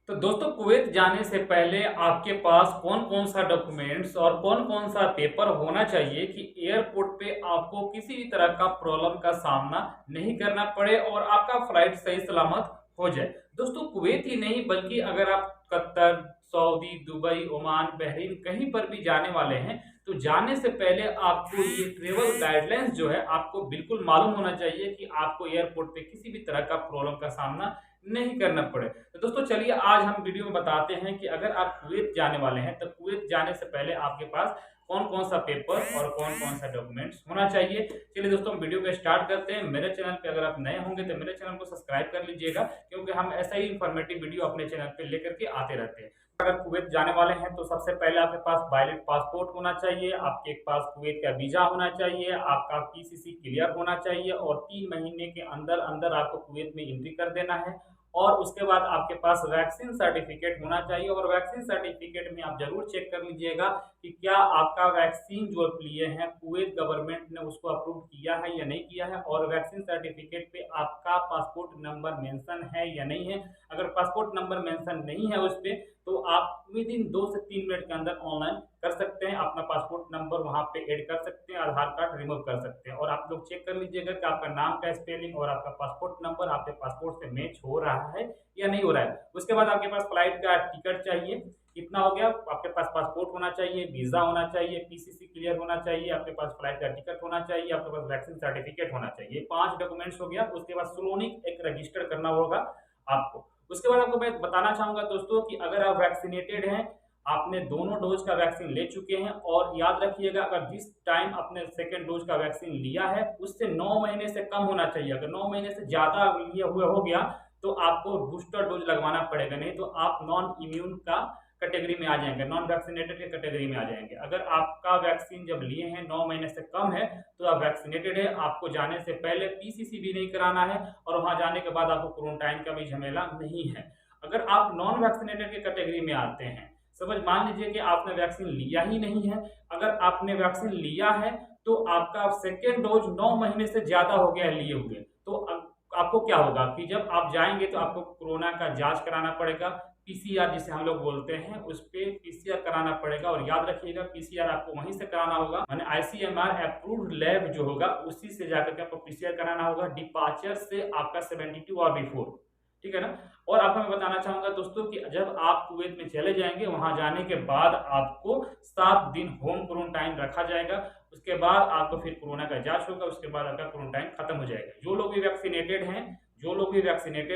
तो दोस्तों, कुवैत जाने से पहले आपके पास कौन कौन सा डॉक्यूमेंट्स और कौन कौन सा पेपर होना चाहिए कि एयरपोर्ट पे आपको किसी भी तरह का प्रॉब्लम का सामना नहीं करना पड़े और आपका फ्लाइट सही सलामत हो जाए। दोस्तों, कुवैत ही नहीं बल्कि अगर आप Qatar, Saudi, Dubai, Oman, Bahrain कहीं पर भी जाने वाले हैं तो जाने से पहले आपको ये ट्रेवल गाइडलाइंस जो है आपको बिल्कुल मालूम होना चाहिए कि आपको एयरपोर्ट पे किसी भी तरह का प्रॉब्लम का सामना नहीं करना पड़े। तो दोस्तों, चलिए आज हम वीडियो में बताते हैं कि अगर आप कुवैत जाने वाले हैं तो कुवैत जाने से पहले आपके पास कौन कौन सा पेपर और कौन कौन सा डॉक्यूमेंट्स होना चाहिए। चलिए दोस्तों, हम वीडियो को स्टार्ट करते हैं। मेरे चैनल पे अगर आप नए होंगे तो मेरे चैनल को सब्सक्राइब कर लीजिएगा, क्योंकि हम ऐसा ही इंफॉर्मेटिव वीडियो अपने चैनल पे लेकर के आते रहते हैं। अगर कुवैत जाने वाले हैं तो सबसे पहले आपके पास वैलिड पासपोर्ट होना चाहिए, आपके पास कुवैत का वीजा होना चाहिए, आपका पीसीसी क्लियर होना चाहिए और 3 महीने के अंदर अंदर आपको कुवैत में एंट्री कर देना है। और उसके बाद आपके पास वैक्सीन सर्टिफिकेट होना चाहिए और वैक्सीन सर्टिफिकेट में आप जरूर चेक कर लीजिएगा कि क्या आपका वैक्सीन जो लिए हैं कुवैत गवर्नमेंट ने उसको अप्रूव किया है या नहीं किया है, और वैक्सीन सर्टिफिकेट पे आपका पासपोर्ट नंबर मेंशन है या नहीं है। अगर पासपोर्ट नंबर मेंशन नहीं है उस पे तो आप विद इन 2 से 3 मिनट के अंदर ऑनलाइन कर सकते हैं, अपना पासपोर्ट नंबर वहां पे ऐड कर सकते हैं, आधार कार्ड रिमूव कर सकते हैं। और आप लोग चेक कर लीजिएगा कि आपका नाम का स्पेलिंग और आपका पासपोर्ट नंबर आपके पासपोर्ट से मैच हो रहा है या नहीं हो रहा है। उसके बाद आपके पास फ्लाइट का टिकट चाहिए। इतना हो गया। आपके पास पासपोर्ट होना चाहिए, वीजा होना चाहिए, पीसीसी क्लियर होना चाहिए, आपके पास फ्लाइट का टिकट होना चाहिए, आपके पास वैक्सीन सर्टिफिकेट होना चाहिए। 5 डॉक्यूमेंट्स हो गया। उसके बाद स्लोनिक एक रजिस्टर करना होगा आपको। उसके बाद आपको मैं बताना चाहूंगा दोस्तों कि अगर आप वैक्सीनेटेड हैं, आपने दोनों डोज का वैक्सीन ले चुके हैं, और याद रखिएगा अगर जिस टाइम आपने सेकेंड डोज का वैक्सीन लिया है उससे 9 महीने से कम होना चाहिए। अगर 9 महीने से ज्यादा लिए हुए हो गया तो आपको बूस्टर डोज लगवाना पड़ेगा, नहीं तो आप नॉन इम्यून का कैटेगरी में आ जाएंगे, नॉन वैक्सीनेटेड के कैटेगरी में आ जाएंगे। अगर आपका वैक्सीन जब लिए हैं 9 महीने से कम है तो आप वैक्सीनेटेड है। आपको जाने से पहले पीसीसी भी नहीं कराना है और वहां जाने के बाद आपको क्वारंटाइन का भी झमेला नहीं है। अगर आप नॉन वैक्सीनेटेड के कैटेगरी में आते हैं, समझ मान लीजिए कि आपने वैक्सीन लिया ही नहीं है, अगर आपने वैक्सीन लिया है तो आपका सेकेंड डोज 9 महीने से ज्यादा हो गया है लिए हुए, तो आपको क्या होगा कि जब आप जाएंगे तो आपको कोरोना का जांच कराना पड़ेगा, पीसीआर जिसे हम लोग बोलते हैं, उस पे पीसीआर कराना पड़ेगा। और याद रखिएगा पीसीआर आपको वहीं से कराना होगा, माने आईसीएमआर अप्रूव्ड लैब जो होगा उसी से जाकर के आपको पीसीआर कराना होगा, डिपार्चर से आपका 72 और बिफोर। ठीक है ना। और आपको मैं बताना चाहूंगा दोस्तों कि जब आप कुवैत में चले जाएंगे वहां जाने के बाद आपको 7 दिन होम क्वारंटाइन रखा जाएगा। उसके बाद आपको फिर कोरोना का जांच होगा, उसके बाद आपका क्वारंटाइन खत्म हो जाएगा। जो लोग भी वैक्सीनेटेड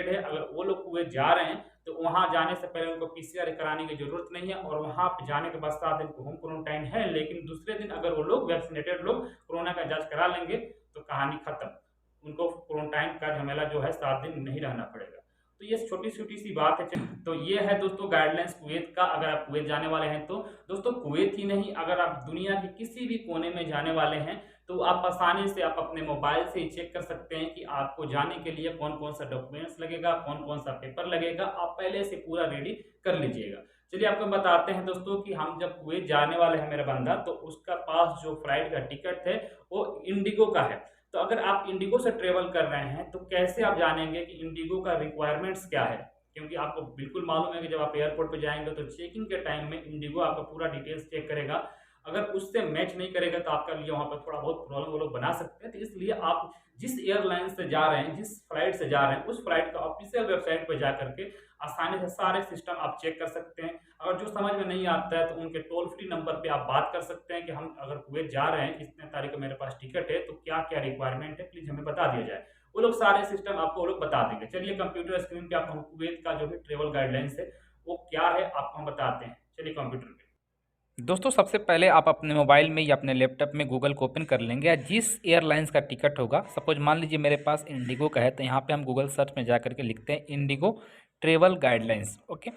है अगर वो लोग कुवैत जा रहे हैं तो वहां जाने से पहले उनको पीसीआर कराने की जरूरत नहीं है, और वहां पे जाने के बाद 7 दिन को होम क्वारंटाइन है। लेकिन दूसरे दिन अगर वो लोग वैक्सीनेटेड लोग कोरोना का जांच करा लेंगे तो कहानी खत्म, उनको क्वारंटाइन का झमेला जो है 7 दिन नहीं रहना पड़ेगा। तो ये छोटी छोटी सी बात है। तो ये है दोस्तों गाइडलाइंस कुवैत का, अगर आप कुवैत जाने वाले हैं तो। दोस्तों, कुवैत ही नहीं अगर आप दुनिया के किसी भी कोने में जाने वाले हैं तो आप आसानी से आप अपने मोबाइल से ही चेक कर सकते हैं कि आपको जाने के लिए कौन कौन सा डॉक्यूमेंट्स लगेगा, कौन कौन सा पेपर लगेगा। आप पहले से पूरा रेडी कर लीजिएगा। चलिए आपको बताते हैं दोस्तों कि हम जब कुवैत जाने वाले हैं मेरा बंदा, तो उसका पास जो फ्लाइट का टिकट है वो इंडिगो का है। तो अगर आप इंडिगो से ट्रेवल कर रहे हैं तो कैसे आप जानेंगे कि इंडिगो का रिक्वायरमेंट्स क्या है, क्योंकि आपको बिल्कुल मालूम है कि जब आप एयरपोर्ट पे जाएंगे तो चेकिंग के टाइम में इंडिगो आपका पूरा डिटेल्स चेक करेगा। अगर उससे मैच नहीं करेगा तो आपका लिए वहां पर थोड़ा बहुत प्रॉब्लम वो लोग बना सकते हैं। तो इसलिए आप जिस एयरलाइन से जा रहे हैं, जिस फ्लाइट से जा रहे हैं, उस फ्लाइट का ऑफिशियल वेबसाइट पर जा करके आसानी से सारे सिस्टम आप चेक कर सकते हैं। अगर जो समझ में नहीं आता है तो उनके टोल फ्री नंबर पे आप बात कर सकते हैं कि हम अगर कुवैत जा रहे हैं, इतने तारीख को मेरे पास टिकट है, तो क्या क्या रिक्वायरमेंट है, प्लीज हमें बता दिया जाए। वो लोग सारे सिस्टम आपको वो लोग बता देंगे। चलिए कंप्यूटर स्क्रीन पे आपको हम कुवैत का जो भी ट्रेवल गाइडलाइंस है वो क्या है आपको हम बताते हैं। चलिए कंप्यूटर पे। दोस्तों, सबसे पहले आप अपने मोबाइल में या अपने लैपटॉप में गूगल को ओपन कर लेंगे, या जिस एयरलाइंस का टिकट होगा, सपोज मान लीजिए मेरे पास इंडिगो का है, तो यहाँ पे हम गूगल सर्च में जा करके लिखते हैं इंडिगो ट्रेवल गाइडलाइंस। ओके,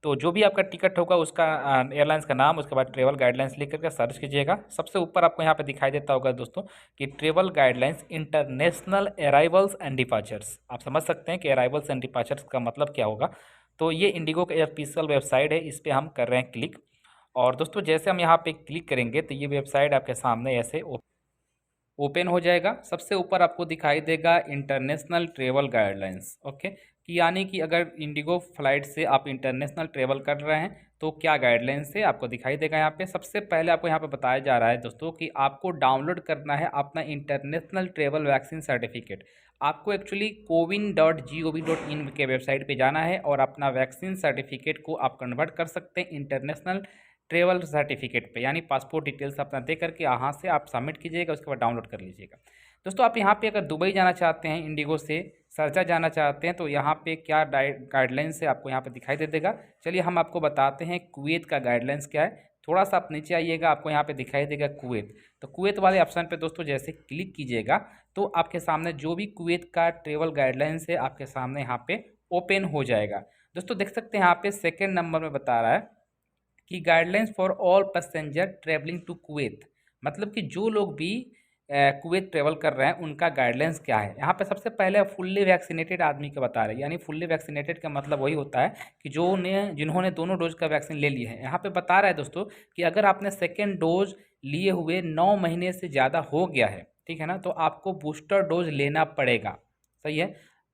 तो जो भी आपका टिकट होगा उसका एयरलाइंस का नाम, उसके बाद ट्रेवल गाइडलाइंस लिख करके सर्च कीजिएगा। सबसे ऊपर आपको यहाँ पे दिखाई देता होगा दोस्तों कि travel guidelines international arrivals and departures. आप समझ सकते हैं कि अराइवल्स एंड डिपार्चर्स का मतलब क्या होगा। तो ये इंडिगो का ऑफिशियल वेबसाइट है, इस पर हम कर रहे हैं क्लिक। और दोस्तों, जैसे हम यहाँ पे क्लिक करेंगे तो ये वेबसाइट आपके सामने ऐसे ओपन हो जाएगा। सबसे ऊपर आपको दिखाई देगा इंटरनेशनल ट्रेवल गाइडलाइंस। ओके, कि यानी कि अगर इंडिगो फ्लाइट से आप इंटरनेशनल ट्रेवल कर रहे हैं तो क्या गाइडलाइंस है आपको दिखाई देगा यहाँ पे। सबसे पहले आपको यहाँ पे बताया जा रहा है दोस्तों कि आपको डाउनलोड करना है अपना इंटरनेशनल ट्रेवल वैक्सीन सर्टिफिकेट। आपको एक्चुअली cowin.gov.in के वेबसाइट पे जाना है और अपना वैक्सीन सर्टिफिकेट को आप कन्वर्ट कर सकते हैं इंटरनेशनल ट्रेवल सर्टिफिकेट पे, यानी पासपोर्ट डिटेल्स अपना दे करके यहाँ से आप सबमिट कीजिएगा, उसके बाद डाउनलोड कर लीजिएगा। दोस्तों आप यहाँ पे अगर दुबई जाना चाहते हैं इंडिगो से, शारजा जाना चाहते हैं, तो यहाँ पे क्या गाइडलाइंस है आपको यहाँ पे दिखाई दे देगा। चलिए हम आपको बताते हैं कुवैत का गाइडलाइंस क्या है। थोड़ा सा आप नीचे आइएगा, आपको यहाँ पे दिखाई देगा कुवैत। तो कुवैत वाले ऑप्शन पे दोस्तों जैसे क्लिक कीजिएगा तो आपके सामने जो भी कुवैत का ट्रेवल गाइडलाइंस है आपके सामने यहाँ पे ओपन हो जाएगा। दोस्तों देख सकते हैं यहाँ पे सेकेंड नंबर में बता रहा है कि guidelines for all passenger travelling to Kuwait, मतलब कि जो लोग भी कुवैत ट्रेवल कर रहे हैं उनका गाइडलाइंस क्या है। यहाँ पे सबसे पहले फुल्ली वैक्सीनेटेड आदमी का बता रहे हैं, यानी फुल्ली वैक्सीनेटेड का मतलब वही होता है कि जिन्होंने दोनों डोज का वैक्सीन ले लिया है। यहाँ पे बता रहा है दोस्तों कि अगर आपने सेकेंड डोज लिए हुए 9 महीने से ज़्यादा हो गया है, ठीक है ना, तो आपको बूस्टर डोज लेना पड़ेगा। सही है,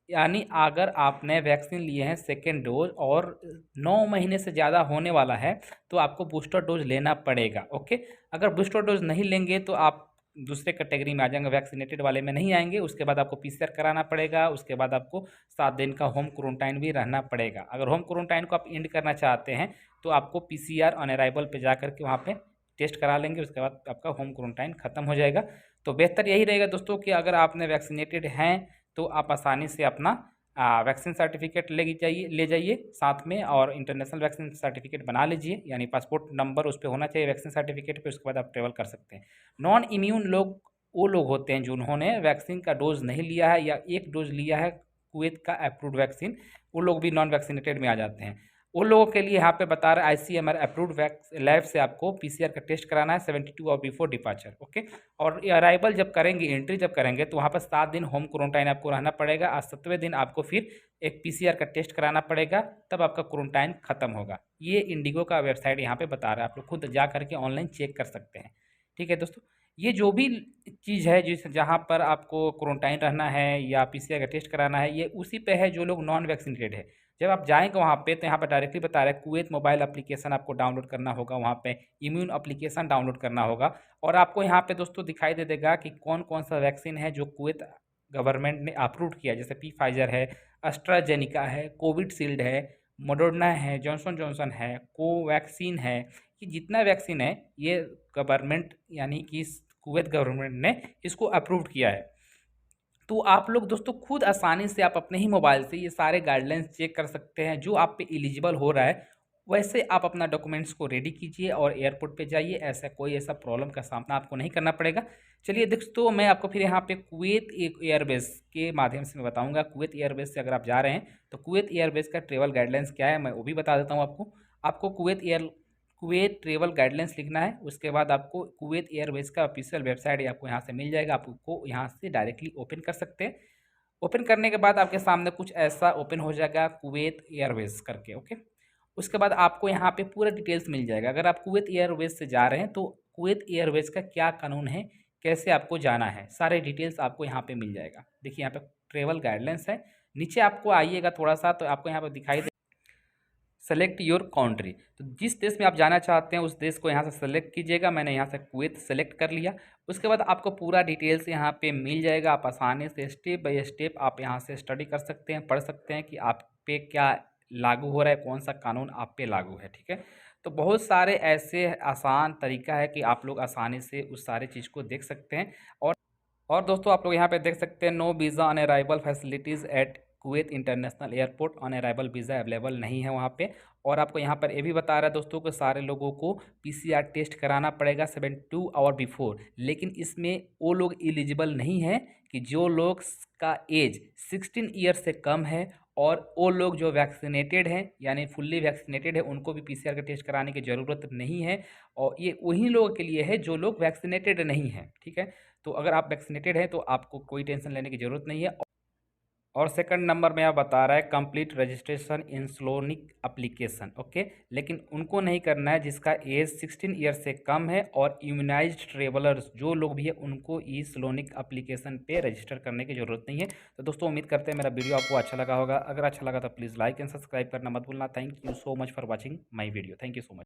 यानी अगर आपने वैक्सीन लिए हैं सेकेंड डोज और 9 महीने से ज़्यादा होने वाला है तो आपको बूस्टर डोज लेना पड़ेगा। ओके, अगर बूस्टर डोज नहीं लेंगे तो आप दूसरे कैटेगरी में आ जाएंगे, वैक्सीनेटेड वाले में नहीं आएंगे। उसके बाद आपको पीसीआर कराना पड़ेगा, उसके बाद आपको 7 दिन का होम क्वारंटाइन भी रहना पड़ेगा। अगर होम क्वारंटाइन को आप एंड करना चाहते हैं तो आपको पीसीआर ऑन अराइवल पे जा करके वहाँ पे टेस्ट करा लेंगे, उसके बाद आपका होम क्वारंटाइन ख़त्म हो जाएगा। तो बेहतर यही रहेगा दोस्तों कि अगर आपने वैक्सीनेटेड हैं तो आप आसानी से अपना वैक्सीन सर्टिफिकेट ले जाइए साथ में, और इंटरनेशनल वैक्सीन सर्टिफिकेट बना लीजिए, यानी पासपोर्ट नंबर उस पर होना चाहिए वैक्सीन सर्टिफिकेट पे। उसके बाद आप ट्रेवल कर सकते हैं। नॉन इम्यून लोग वो लोग होते हैं जिन्होंने वैक्सीन का डोज नहीं लिया है या एक डोज लिया है कुवैत का अप्रूव्ड वैक्सीन, वो लोग भी नॉन वैक्सीनेटेड में आ जाते हैं। उन लोगों के लिए यहाँ पे बता रहा है आईसीएमआर अप्रूव्ड लैब से आपको पीसीआर का टेस्ट कराना है 72 आवर बिफोर डिपार्चर। ओके, और अराइवल जब करेंगे, एंट्री जब करेंगे तो वहाँ पर 7 दिन होम क्वारंटाइन आपको रहना पड़ेगा। आज 7वें दिन आपको फिर एक पीसीआर का टेस्ट कराना पड़ेगा, तब आपका क्वारंटाइन खत्म होगा। ये इंडिगो का वेबसाइट यहाँ पे बता रहा है, आप लोग खुद जा करके ऑनलाइन चेक कर सकते हैं। ठीक है दोस्तों, ये जो भी चीज़ है जिस जहाँ पर आपको क्वारंटाइन रहना है या पीसीआर का टेस्ट कराना है, ये उसी पे है जो लोग नॉन वैक्सीनेटेड है। जब आप जाएंगे वहाँ पे तो यहाँ पर डायरेक्टली बता रहा है कुवैत मोबाइल एप्लीकेशन आपको डाउनलोड करना होगा, वहाँ पे इम्यून एप्लीकेशन डाउनलोड करना होगा, और आपको यहाँ पे दोस्तों दिखाई दे देगा कि कौन कौन सा वैक्सीन है जो कुवैत गवर्नमेंट ने अप्रूव किया। जैसे फाइजर है, एस्ट्राजेनिका है, कोविडशील्ड है, मॉडर्ना है, जॉनसन जॉनसन है, कोवैक्सीन है। ये जितना वैक्सीन है ये गवर्नमेंट यानी कि कुवैत गवर्नमेंट ने इसको अप्रूव किया है। तो आप लोग दोस्तों खुद आसानी से आप अपने ही मोबाइल से ये सारे गाइडलाइंस चेक कर सकते हैं जो आप पे एलिजिबल हो रहा है। वैसे आप अपना डॉक्यूमेंट्स को रेडी कीजिए और एयरपोर्ट पे जाइए, ऐसा प्रॉब्लम का सामना आपको नहीं करना पड़ेगा। चलिए दोस्तों, मैं आपको फिर यहाँ पे कुवैत एयरवेज के माध्यम से मैं बताऊँगा। कुवैत एयरवेज से अगर आप जा रहे हैं तो कुवैत एयरवेज का ट्रेवल गाइडलाइंस क्या है मैं वो भी बता देता हूँ आपको कुवैत ट्रेवल गाइडलाइंस लिखना है। उसके बाद आपको कुवैत एयरवेज का ऑफिशियल वेबसाइट आपको यहाँ से मिल जाएगा, आप उसको यहाँ से डायरेक्टली ओपन कर सकते हैं। ओपन करने के बाद आपके सामने कुछ ऐसा ओपन हो जाएगा कुवैत एयरवेज करके। ओके, उसके बाद आपको यहाँ पे पूरा डिटेल्स मिल जाएगा। अगर आप कुवैत एयरवेज से जा रहे हैं तो कुवैत एयरवेज का क्या कानून है, कैसे आपको जाना है, सारे डिटेल्स आपको यहाँ पे मिल जाएगा। देखिए यहाँ पे ट्रेवल गाइडलाइंस है, नीचे आपको आइएगा थोड़ा सा तो आपको यहाँ पर दिखाई दे सेलेक्ट योर कंट्री। तो जिस देश में आप जाना चाहते हैं उस देश को यहाँ से सेलेक्ट कीजिएगा। मैंने यहाँ से कुवैत सेलेक्ट कर लिया। उसके बाद आपको पूरा डिटेल्स यहाँ पे मिल जाएगा। आप आसानी से स्टेप बाय स्टेप आप यहाँ से स्टडी कर सकते हैं, पढ़ सकते हैं कि आप पे क्या लागू हो रहा है, कौन सा कानून आप पे लागू है। ठीक है, तो बहुत सारे ऐसे आसान तरीका है कि आप लोग आसानी से उस सारे चीज़ को देख सकते हैं। और दोस्तों आप लोग यहाँ पे देख सकते हैं no visa on arrival facilities at Kuwait international airport, on arrival visa available नहीं है वहाँ पे। और आपको यहाँ पर ये भी बता रहा है दोस्तों कि सारे लोगों को पीसीआर टेस्ट कराना पड़ेगा 72 आवर बिफोर। लेकिन इसमें वो लोग एलिजिबल नहीं हैं कि जो लोग का एज 16 ईयर से कम है, और वो लोग जो वैक्सीनेटेड हैं यानी फुल्ली वैक्सीनेटेड है उनको भी पीसीआर का टेस्ट कराने की ज़रूरत नहीं है। और ये वही लोगों के लिए है जो लोग वैक्सीनेटेड नहीं हैं। ठीक है, तो अगर आप वैक्सीनेटेड हैं तो आपको कोई टेंशन लेने की ज़रूरत नहीं है। और सेकंड नंबर में आप बता रहा है कंप्लीट रजिस्ट्रेशन इन स्लोनिक एप्लीकेशन। ओके, लेकिन उनको नहीं करना है जिसका एज 16 ईयर से कम है और इम्यूनाइज्ड ट्रेवलर्स जो लोग भी है उनको ई स्लोनिक एप्लीकेशन पे रजिस्टर करने की जरूरत नहीं है। तो दोस्तों उम्मीद करते हैं मेरा वीडियो आपको अच्छा लगा होगा। अगर अच्छा लगा तो प्लीज़ लाइक एंड सब्सक्राइब करना मत भूलना। Thank you so much for watching my video. Thank you so much.